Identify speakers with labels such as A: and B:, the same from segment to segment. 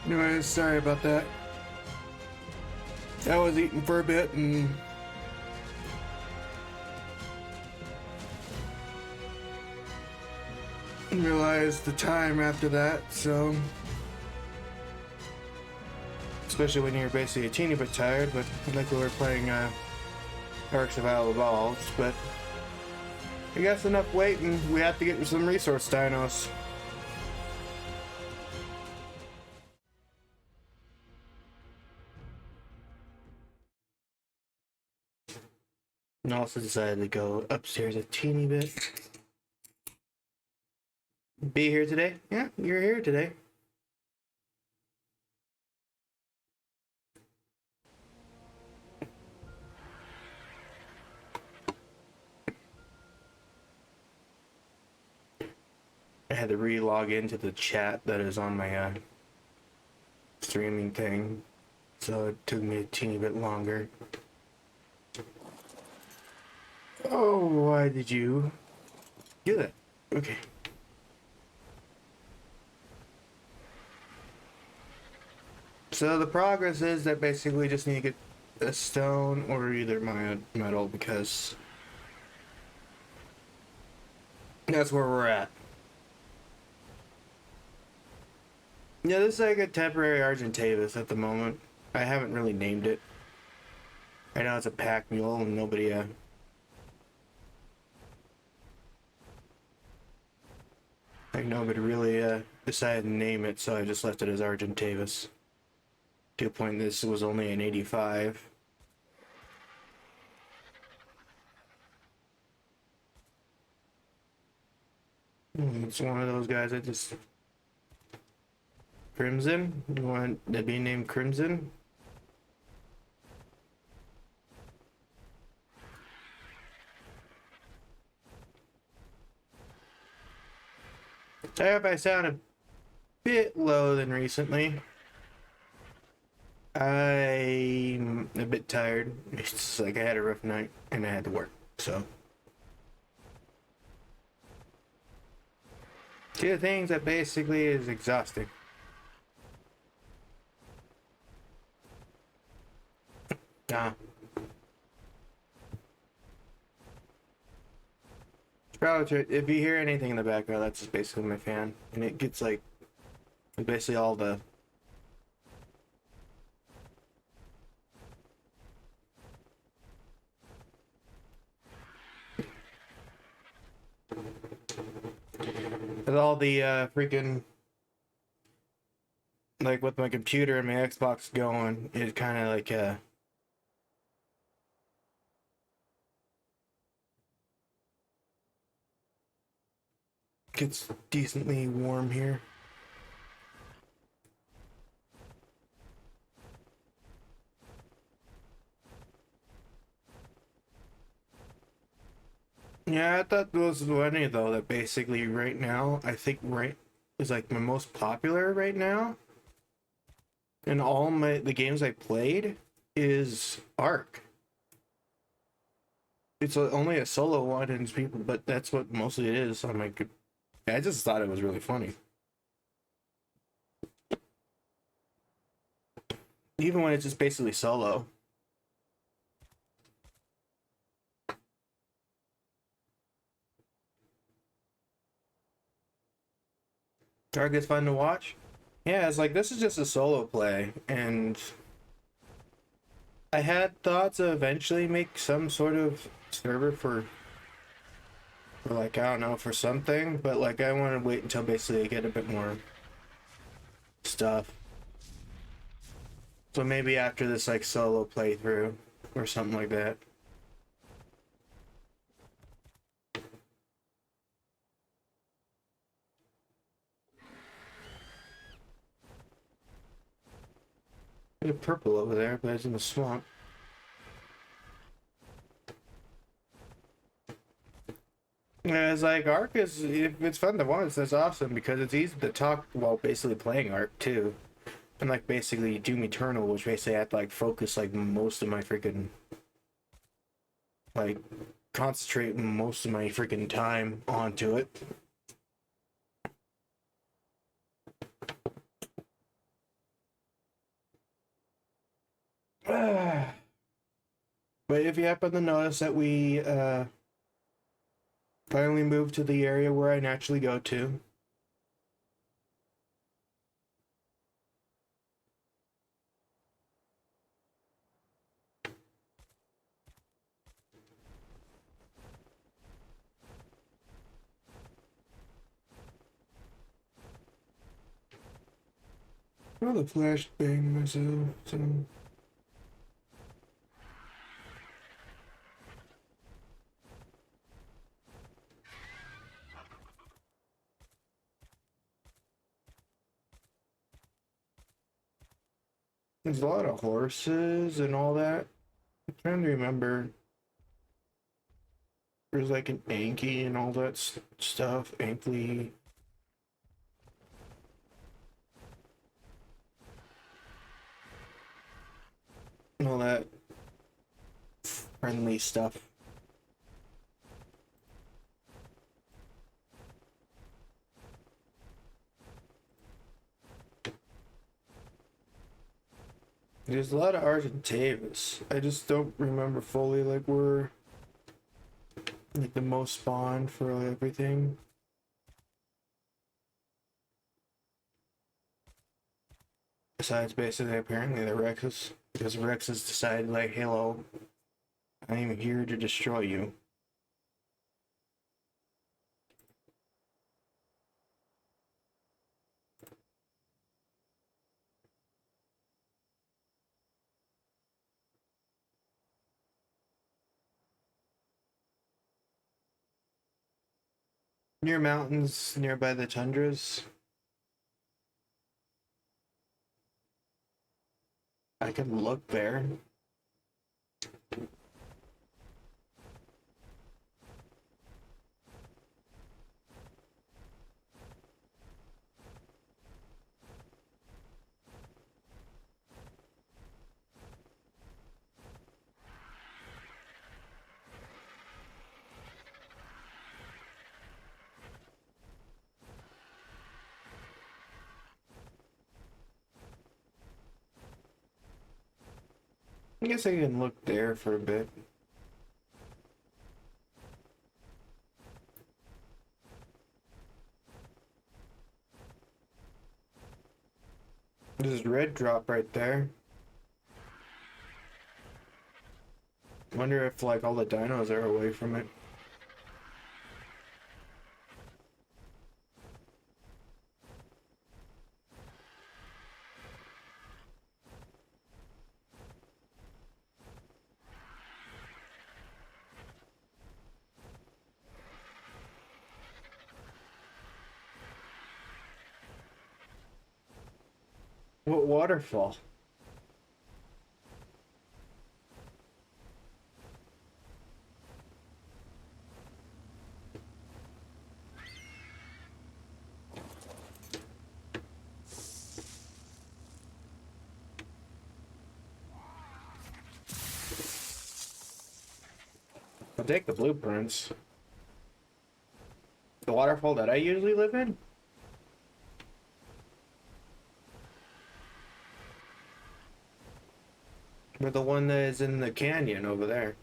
A: Anyways, sorry about that. I was eating for a bit and realized the time after that, so especially when you're basically a teeny bit tired, but like we were playing ARK Survival Evolved, but I guess enough weight and we have to get some resource dinos. And also decided to go upstairs a teeny bit. Be here today? Yeah, you're here today. I had to re-log into the chat that is on my streaming thing, so it took me a teeny bit longer. Oh, why did you do that? Okay. So the progress is that basically we just need to get a stone or either my metal because that's where we're at. Yeah, this is like a temporary Argentavis at the moment. I haven't really named it. I know it's a pack mule and nobody nobody really decided to name it, so I just left it as Argentavis. To a point, this was only an 85. It's one of those guys that just... Crimson? You want to be named Crimson? Sorry if I sound a bit low than recently. I'm a bit tired. It's just like I had a rough night and I had to work, so. Two things that basically is exhausting. Nah. Probably true. If you hear anything in the background, that's just basically my fan. And it gets like basically all the freaking like with my computer and my Xbox going, it kind of like gets decently warm here. Yeah, I thought this was funny though that basically right now I think right is like my most popular right now. And all the games I played is ARK. It's only a solo one and people, but that's what mostly it is. I'm like, I just thought it was really funny. Even when it's just basically solo. ARK is fun to watch. Yeah, it's like this is just a solo play, and I had thoughts of eventually make some sort of server for like I don't know for something, but like I want to wait until basically I get a bit more stuff. So maybe after this like solo playthrough or something like that. There's purple over there, but it's in the swamp. Yeah, it's like ARK is if it's fun to watch, that's awesome because it's easy to talk while basically playing ARK too. And like basically Doom Eternal, which basically I have to like focus like most of my freaking like concentrate most of my freaking time onto it. But if you happen to notice that we finally moved to the area where I naturally go to, oh, the flash banged myself. So there's a lot of horses and all that. I'm trying to remember. There's like an Anki and all that stuff. Anky. And all that friendly stuff. There's a lot of Argentavis. I just don't remember fully like where like the most spawn for everything. Besides basically apparently the Rexes. Because Rexes decided like, hello, I'm here to destroy you. Near mountains nearby the tundras. I could look there. I guess I can look there for a bit. There's red drop right there. Wonder if like all the dinos are away from it. What waterfall? I'll take the blueprints. The waterfall that I usually live in? Or the one that is in the canyon over there?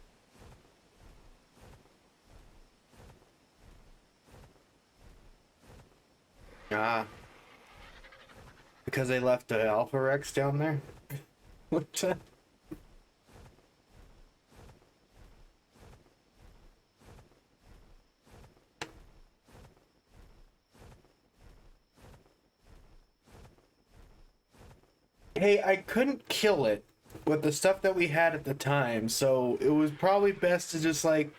A: Ah, because they left the Alpha Rex down there? What the? Hey, I couldn't kill it with the stuff that we had at the time, so it was probably best to just like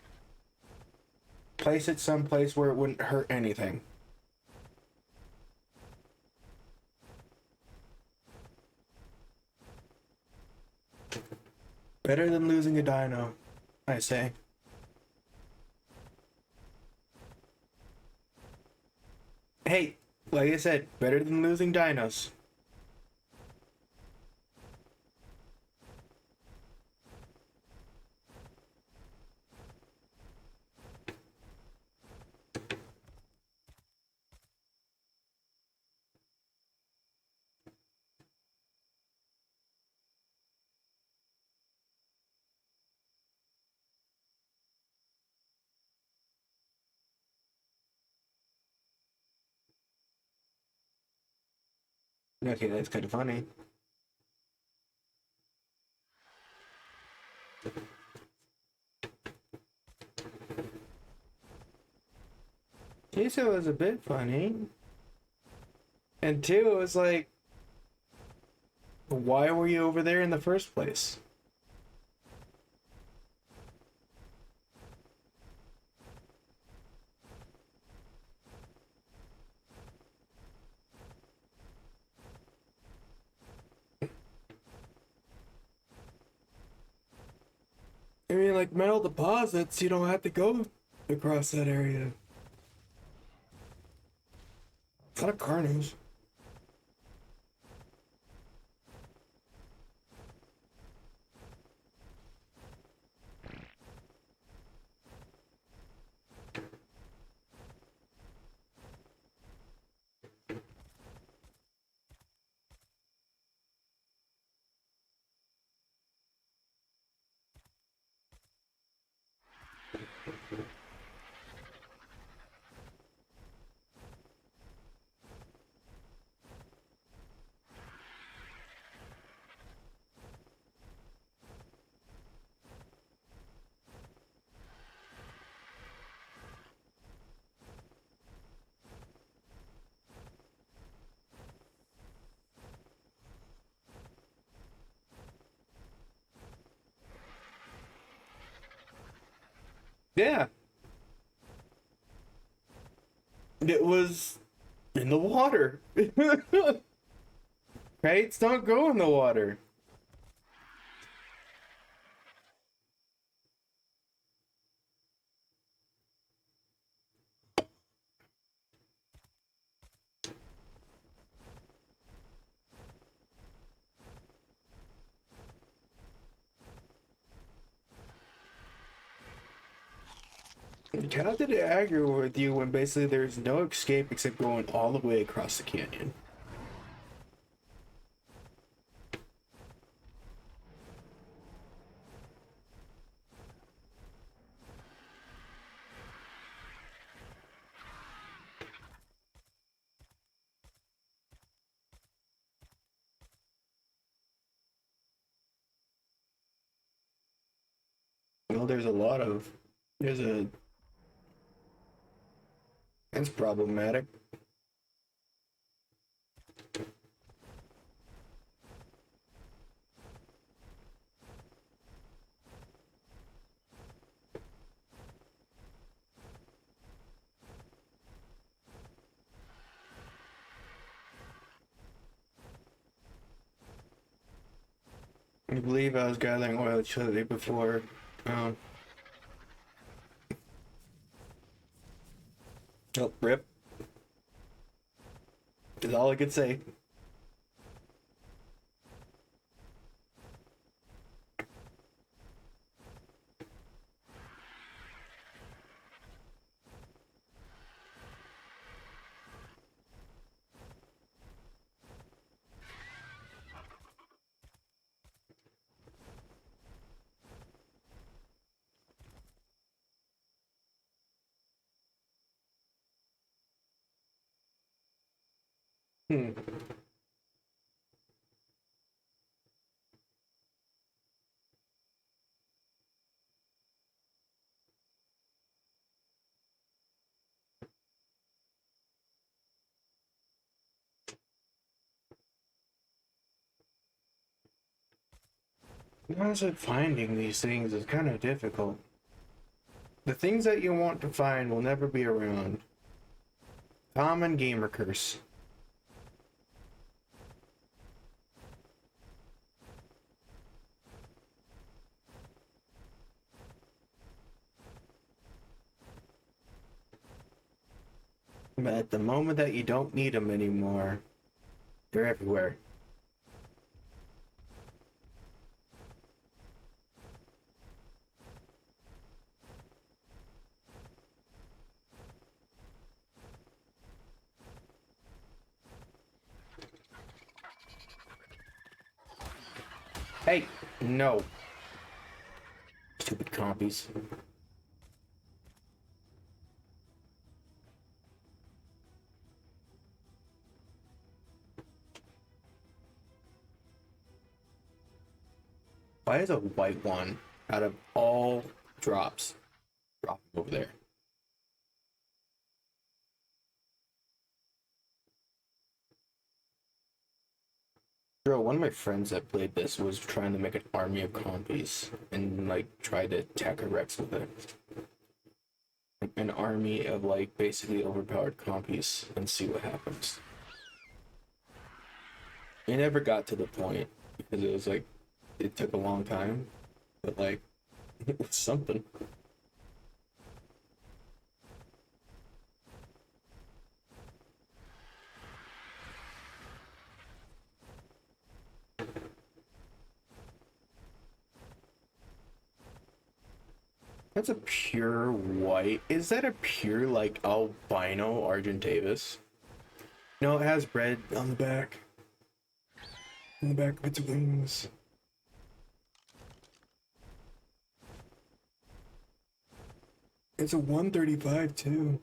A: place it someplace where it wouldn't hurt anything. Better than losing a dino, I say. Hey, like I said, better than losing dinos. Okay, that's kind of funny. Queso was a bit funny. And two, it was like, why were you over there in the first place? I mean, like metal deposits, you don't have to go across that area. It's not a carnage. Yeah, it was in the water. Kites don't go in the water. How did it argue with you when basically there's no escape except going all the way across the canyon? Well, there's a lot of. There's a. It's problematic. I believe I was gathering oil chili before. Um, oh, rip. Is all I could say. Hmm. Honestly, finding these things is kind of difficult. The things that you want to find will never be around. Common gamer curse. But at the moment that you don't need them anymore, they're everywhere. Hey, no. Stupid compies. Why is a white one out of all drops dropping over there? Bro, one of my friends that played this was trying to make an army of compies and like try to attack a Rex with it. An army of like basically overpowered compies and see what happens. It never got to the point because it was like it took a long time, but like it was something. That's a pure white. Is that a pure like albino Argentavis? No, it has red on the back. On the back of its wings. It's a 135 too.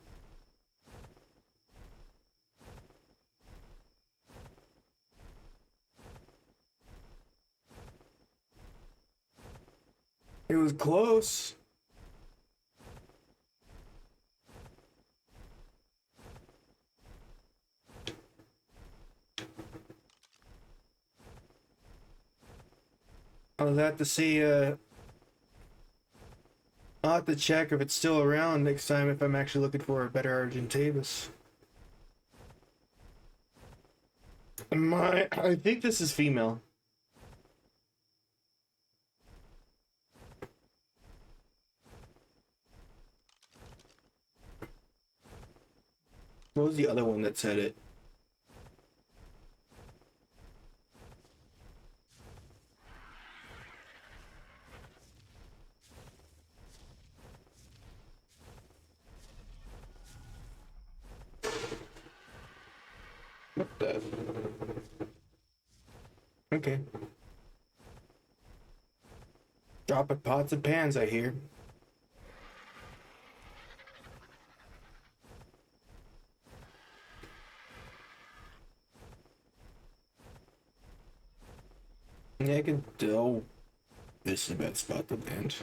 A: It was close. I'll have to see, I'll have to check if it's still around next time if I'm actually looking for a better Argentavis. I think this is female. What was the other one that said it? What the? Okay. Dropping pots and pans, I hear. Yeah, I can tell this is a bad spot to land.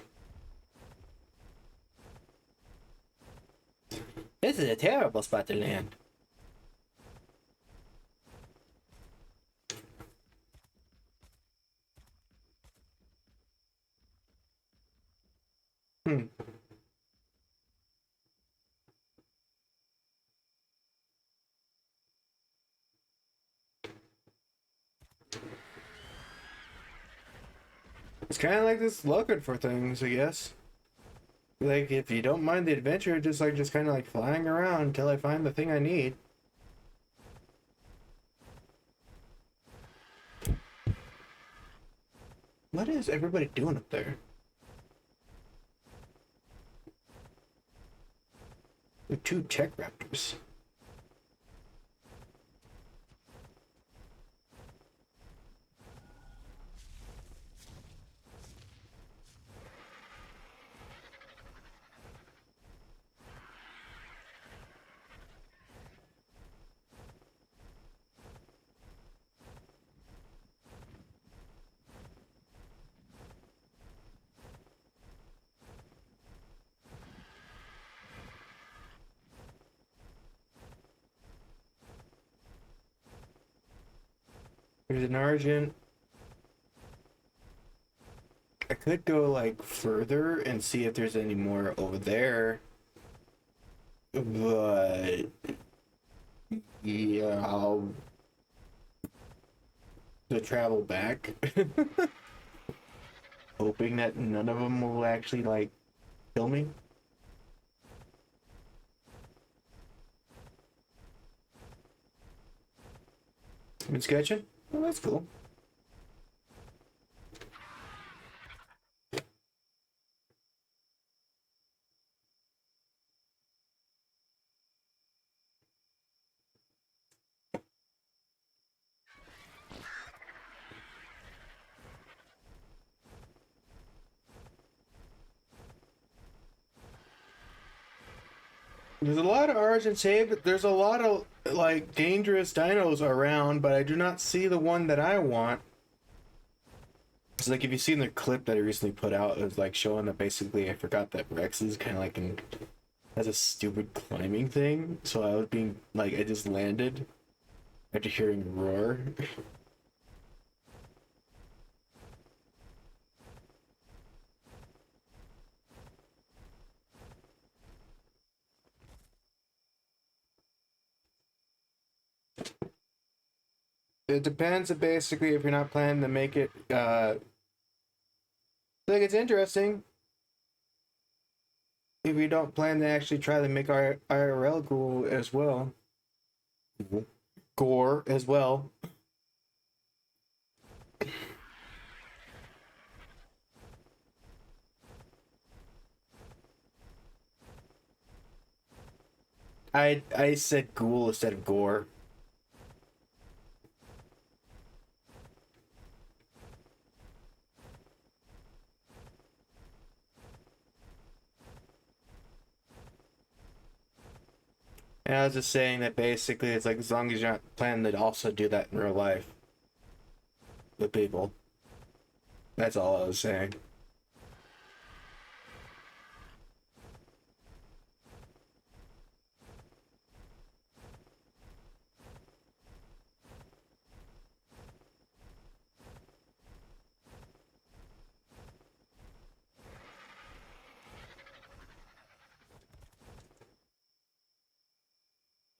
A: This is a terrible spot to land. Hmm. It's kind of like this looking for things, I guess. Like, if you don't mind the adventure, just kind of like flying around until I find the thing I need. What is everybody doing up there? The two tech raptors. There's an Argent. I could go like further and see if there's any more over there. But yeah, I'll to travel back. Hoping that none of them will actually like kill me. Been sketching? Well, that's cool. There's a lot of Origin save. There's a lot of like dangerous dinos around, but I do not see the one that I want. It's like if you've seen the clip that I recently put out, it was like showing that basically I forgot that Rex is kind of like has a stupid climbing thing. So I was being like, I just landed after hearing roar. It depends basically if you're not planning to make it. Like it's interesting if you don't plan to actually try to make our IRL gore as well. Gore as well. I said ghoul instead of gore. And I was just saying that basically it's like as long as you're not planning to also do that in real life with people. That's all I was saying.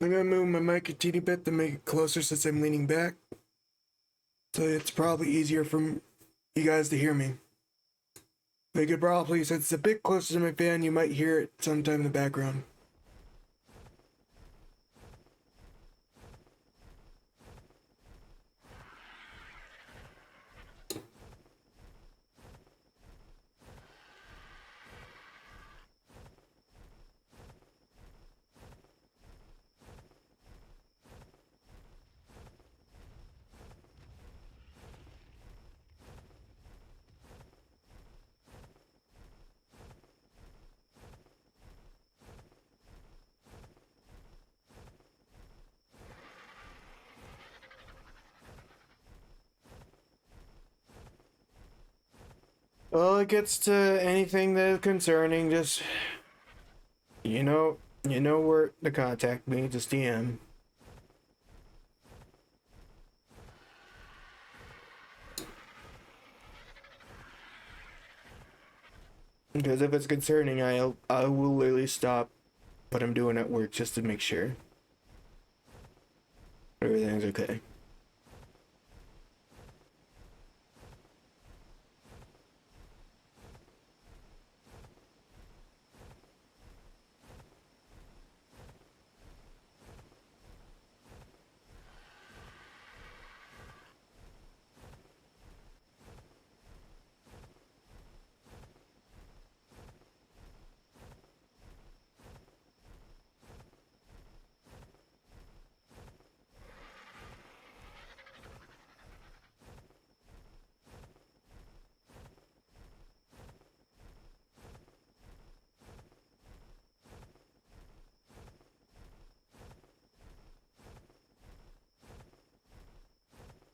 A: I'm gonna move my mic a teeny bit to make it closer since I'm leaning back. So it's probably easier for you guys to hear me. They could probably, since it's a bit closer to my fan, you might hear it sometime in the background. Well, it gets to anything that is concerning, just you know where to contact me, just DM. Because if it's concerning, I will literally stop what I'm doing at work just to make sure everything's okay.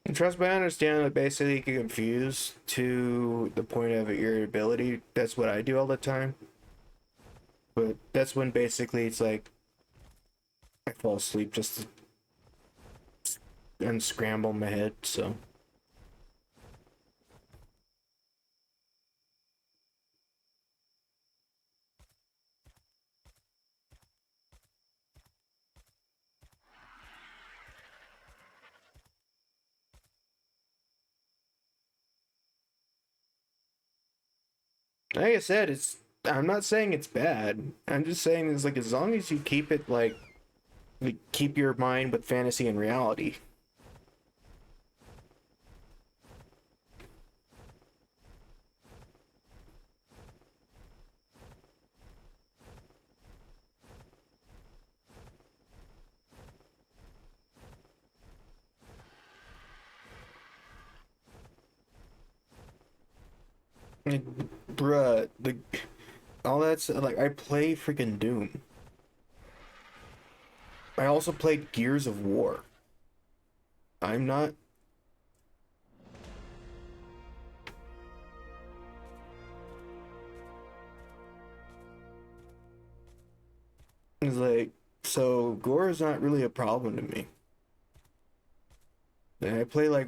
A: And trust me, I understand that basically you get confused to the point of irritability. That's what I do all the time. But that's when basically it's like I fall asleep just to unscramble my head. So like I said, it's I'm not saying it's bad. I'm just saying it's like as long as you keep it like keep your mind with fantasy and reality. Like, bruh, the all that's like I play freaking Doom. I also played Gears of War. I'm not So gore is not really a problem to me. And I play like